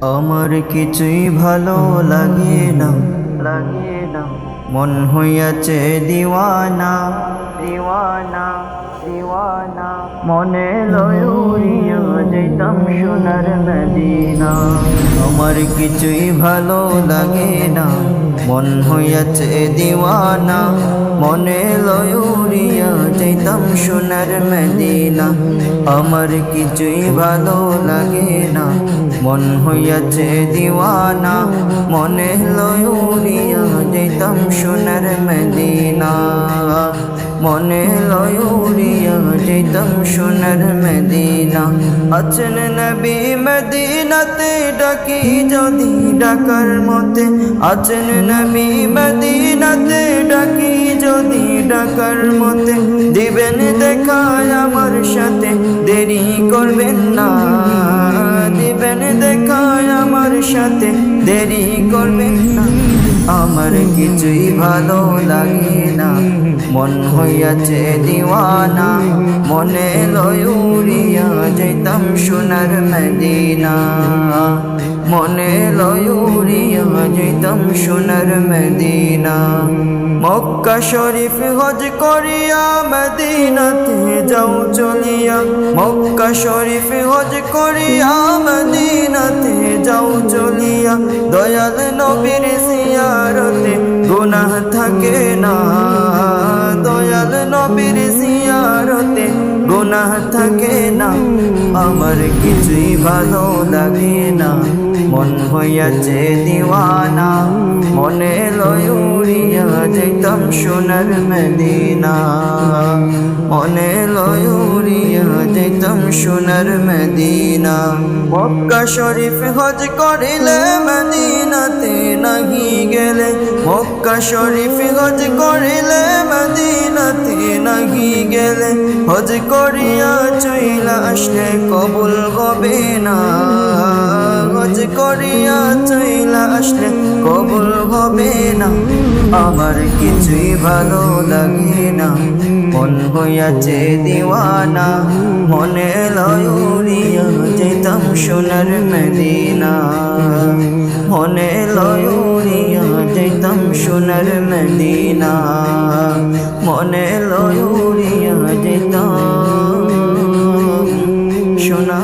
আমার কিছুই ভালো লাগে না, মন হইয়াছে দিওয়ানা, মনে লয় উড়িয়া যেতাম সোনার মদিনা। আমার কিছুই ভালো লাগে না, মন হইয়াছে দিওয়ানা, মনে লয় উড়িয়া যেতাম সোনার মদিনা। আমার কিছুই ভালো লাগে না, মন হইয়াছে দিওয়ানা, মনে লয় উড়িয়া যেতাম সোনার মদিনা। মনে লয় উড়িয়া যেতাম সোনার মদিনা। আছেন নবী মদিনাতে, ডাকি যদি ডাকার মতে। আছেন নবী মদিনাতে, ডাকি যদি ডাকার মতে। দিবেন দেখা আমার সাথে, দেরি করবেন না। দিবেন দেখা আমার সাথে, দেরি করবেন না। আমার কিছুই ভালো লাগে না, মন হইয়াছে দিওয়ানা, মনে লয় উড়িয়া যেতাম সোনার মদিনা। মনে লয় উড়িয়া যেতাম সোনার মদিনা। মক্কা শরীফ হজ করিয়া মদিনাতে যাও চলিয়া। মক্কা শরীফ হজ করিয়া মদিনাতে যাও চলিয়া। দয়াল নবীর জিয়ারতে গুনাহ থাকে না। দয়াল নবীর জিয়ারতে গুনাহ থাকে না। আমার কিছুই ভালো লাগে না, মন হইয়াছে দিওয়ানা, মনে লয় উড়িয়া যেতাম সোনার মদিনা। মনে লয় উড়িয়া যেতাম সোনার মদিনা। মক্কা শরীফ হজ করিলে মদিনাতে নাহি গেলে। মক্কা শরীফ হজ করিলে মদিনাতে নাহি গেলে। হজ করিয়া চইলা আসলে কবুল হবে না। হজ করিয়া চইলা আসলে কবুল হবে না। আমার কিছুই ভালো লাগে না, মন হইয়াছে দিওয়ানা, মনে লয় উড়িয়া যেতাম সোনার মদিনা। মনে লয় উড়িয়া যেতাম সোনার মদিনা। মনে লয় উড়িয়া যেতাম সোনার